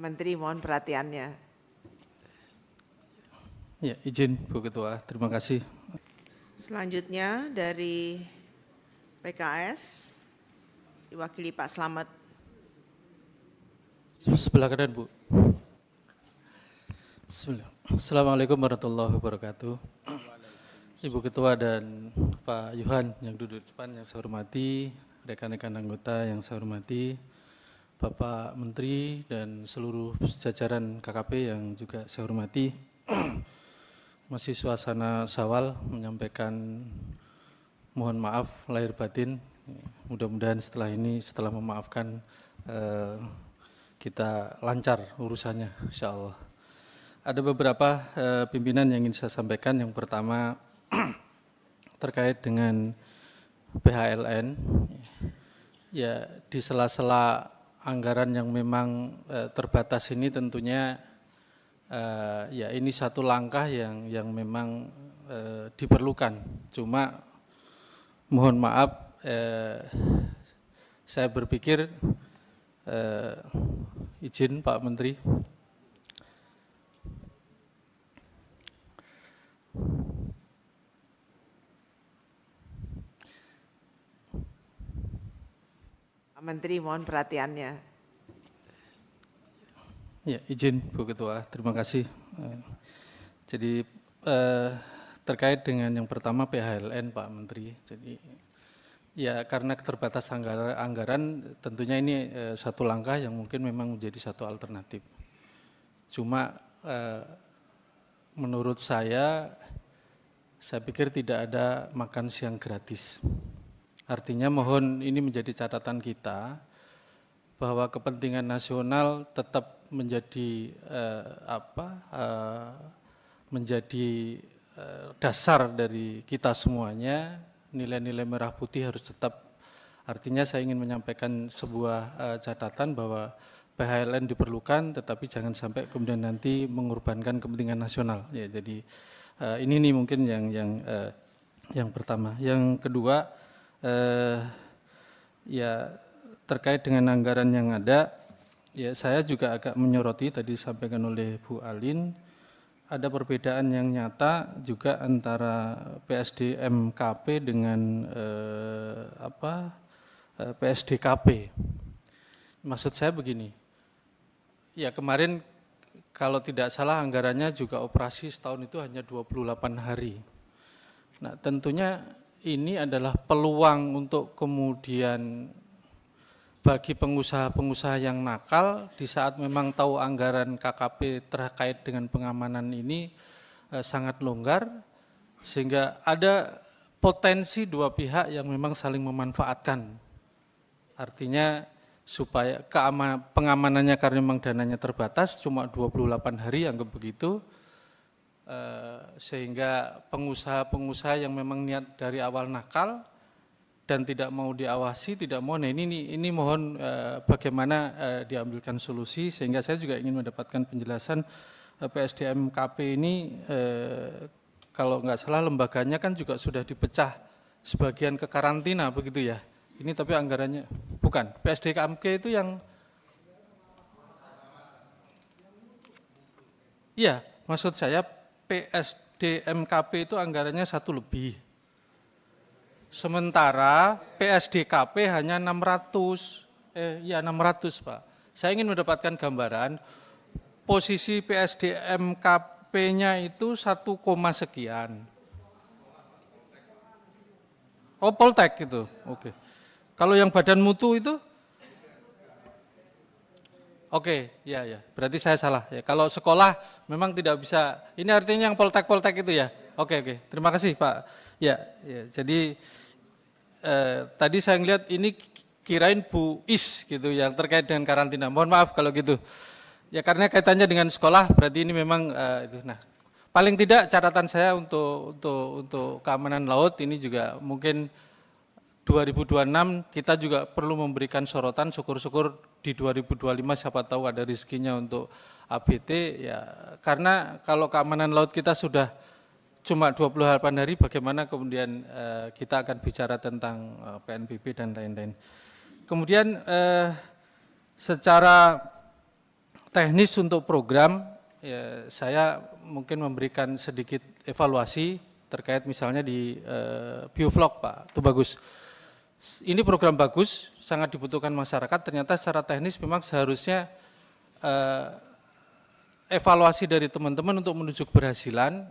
Menteri, mohon perhatiannya. Ya, izin Bu Ketua, terima kasih. Selanjutnya dari PKS, diwakili Pak Slamet. Sebelah kanan Bu. Bismillah. Assalamualaikum warahmatullahi wabarakatuh. Ibu Ketua dan Pak Yuhan yang duduk di depan yang saya hormati, rekan-rekan anggota yang saya hormati, Bapak Menteri dan seluruh jajaran KKP yang juga saya hormati. Masih suasana Syawal, menyampaikan mohon maaf lahir batin. Mudah-mudahan setelah ini, setelah memaafkan, kita lancar urusannya, insya Allah. Ada beberapa pimpinan yang ingin saya sampaikan. Yang pertama terkait dengan PHLN. Ya, di sela-sela anggaran yang memang terbatas ini tentunya ya ini satu langkah yang memang diperlukan. Cuma mohon maaf, saya berpikir izin Pak Menteri. Pak Menteri, mohon perhatiannya. Ya, izin Bu Ketua, terima kasih. Jadi terkait dengan yang pertama PHLN Pak Menteri. Jadi ya karena keterbatasan anggaran tentunya ini satu langkah yang mungkin memang menjadi satu alternatif. Cuma menurut saya pikir tidak ada makan siang gratis. Artinya mohon ini menjadi catatan kita bahwa kepentingan nasional tetap menjadi menjadi dasar dari kita semuanya. Nilai-nilai merah putih harus tetap. Artinya saya ingin menyampaikan sebuah catatan bahwa PHLN diperlukan, tetapi jangan sampai kemudian nanti mengorbankan kepentingan nasional. Ya, jadi ini nih mungkin yang pertama. Yang kedua, ya terkait dengan anggaran yang ada, ya saya juga agak menyoroti tadi disampaikan oleh Bu Alin, ada perbedaan yang nyata juga antara PSDMKP dengan PSDKP. Maksud saya begini, ya kemarin kalau tidak salah anggarannya juga operasi setahun itu hanya 28 hari. Nah tentunya ini adalah peluang untuk kemudian bagi pengusaha-pengusaha yang nakal di saat memang tahu anggaran KKP terkait dengan pengamanan ini sangat longgar, sehingga ada potensi dua pihak yang memang saling memanfaatkan. Artinya supaya pengamanannya karena memang dananya terbatas cuma 28 hari anggap begitu, sehingga pengusaha-pengusaha yang memang niat dari awal nakal dan tidak mau diawasi, tidak mau, nah ini mohon bagaimana diambilkan solusi, sehingga saya juga ingin mendapatkan penjelasan PSDMKP ini kalau nggak salah lembaganya kan juga sudah dipecah sebagian ke karantina begitu ya, ini tapi anggarannya bukan, PSDMK itu yang iya maksud saya PSDMKP itu anggarannya 1 lebih. Sementara PSDKP hanya 600. 600 Pak. Saya ingin mendapatkan gambaran posisi PSDMKP-nya itu 1, sekian. Oh, Poltek gitu. Oke. Kalau yang badan mutu itu? Oke, ya. Berarti saya salah. Ya, kalau sekolah memang tidak bisa. Ini artinya yang poltek itu ya. Oke. Terima kasih Pak. Ya. Jadi tadi saya lihat ini kirain Bu Is gitu yang terkait dengan karantina. Mohon maaf kalau gitu. Ya karena kaitannya dengan sekolah, berarti ini memang itu. Nah, paling tidak catatan saya untuk keamanan laut ini juga mungkin 2026 kita juga perlu memberikan sorotan, syukur-syukur di 2025 siapa tahu ada rezekinya untuk ABT ya, karena kalau keamanan laut kita sudah cuma 28 hari, bagaimana kemudian kita akan bicara tentang PNBP dan lain-lain. Kemudian secara teknis untuk program, ya, saya mungkin memberikan sedikit evaluasi terkait misalnya di biovlog, Pak, itu bagus. Ini program bagus, sangat dibutuhkan masyarakat, ternyata secara teknis memang seharusnya evaluasi dari teman-teman untuk menuju keberhasilan,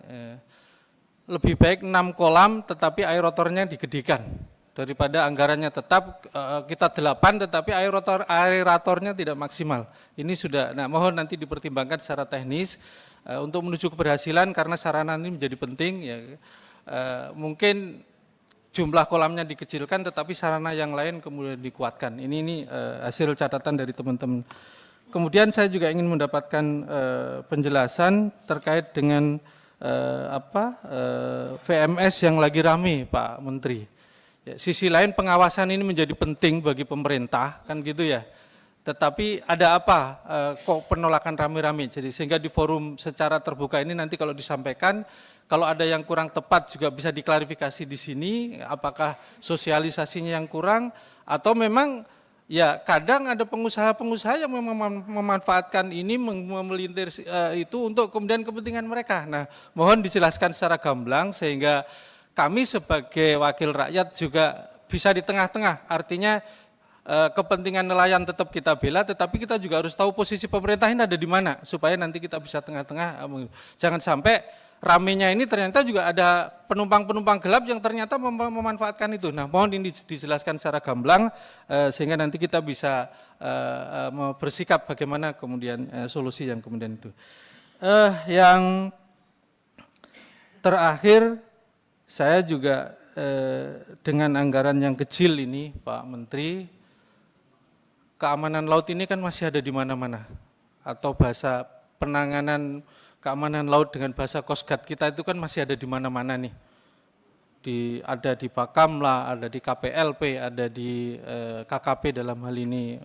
lebih baik 6 kolam tetapi aerotornya digedikan, daripada anggarannya tetap kita 8 tetapi aeratornya tidak maksimal. Ini sudah, nah mohon nanti dipertimbangkan secara teknis untuk menuju keberhasilan karena sarana ini menjadi penting ya. Mungkin jumlah kolamnya dikecilkan tetapi sarana yang lain kemudian dikuatkan. Ini hasil catatan dari teman-teman. Kemudian saya juga ingin mendapatkan penjelasan terkait dengan VMS yang lagi rame, Pak Menteri. Ya, sisi lain pengawasan ini menjadi penting bagi pemerintah, kan gitu ya. Tetapi ada apa kok penolakan rame-rame? Jadi sehingga di forum secara terbuka ini nanti kalau disampaikan, kalau ada yang kurang tepat juga bisa diklarifikasi di sini, apakah sosialisasinya yang kurang atau memang ya kadang ada pengusaha-pengusaha yang memang memanfaatkan ini memelintir itu untuk kemudian kepentingan mereka. Nah, mohon dijelaskan secara gamblang sehingga kami sebagai wakil rakyat juga bisa di tengah-tengah. Artinya kepentingan nelayan tetap kita bela, tetapi kita juga harus tahu posisi pemerintah ini ada di mana supaya nanti kita bisa tengah-tengah. Jangan sampai ramenya ini ternyata juga ada penumpang-penumpang gelap yang ternyata memanfaatkan itu. Nah, mohon ini dijelaskan secara gamblang sehingga nanti kita bisa bersikap bagaimana kemudian solusi yang kemudian itu. Yang terakhir, saya juga dengan anggaran yang kecil ini, Pak Menteri, keamanan laut ini kan masih ada di mana-mana. Atau bahasa penanganan keamanan laut dengan bahasa Coast Guard kita itu kan masih ada di mana-mana nih. Ada di Bakamla, ada di KPLP, ada di KKP dalam hal ini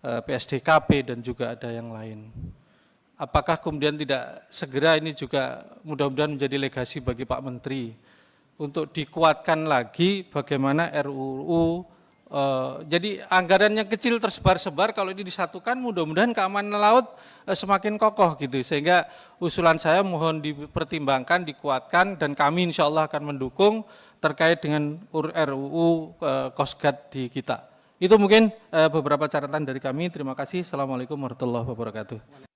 PSDKP dan juga ada yang lain. Apakah kemudian tidak segera ini juga mudah-mudahan menjadi legasi bagi Pak Menteri untuk dikuatkan lagi bagaimana RUU, jadi anggaran yang kecil tersebar-sebar kalau ini disatukan mudah-mudahan keamanan laut semakin kokoh gitu, sehingga usulan saya mohon dipertimbangkan, dikuatkan dan kami insya Allah akan mendukung terkait dengan RUU Coast Guard di kita. Itu mungkin beberapa catatan dari kami. Terima kasih. Assalamualaikum warahmatullahi wabarakatuh.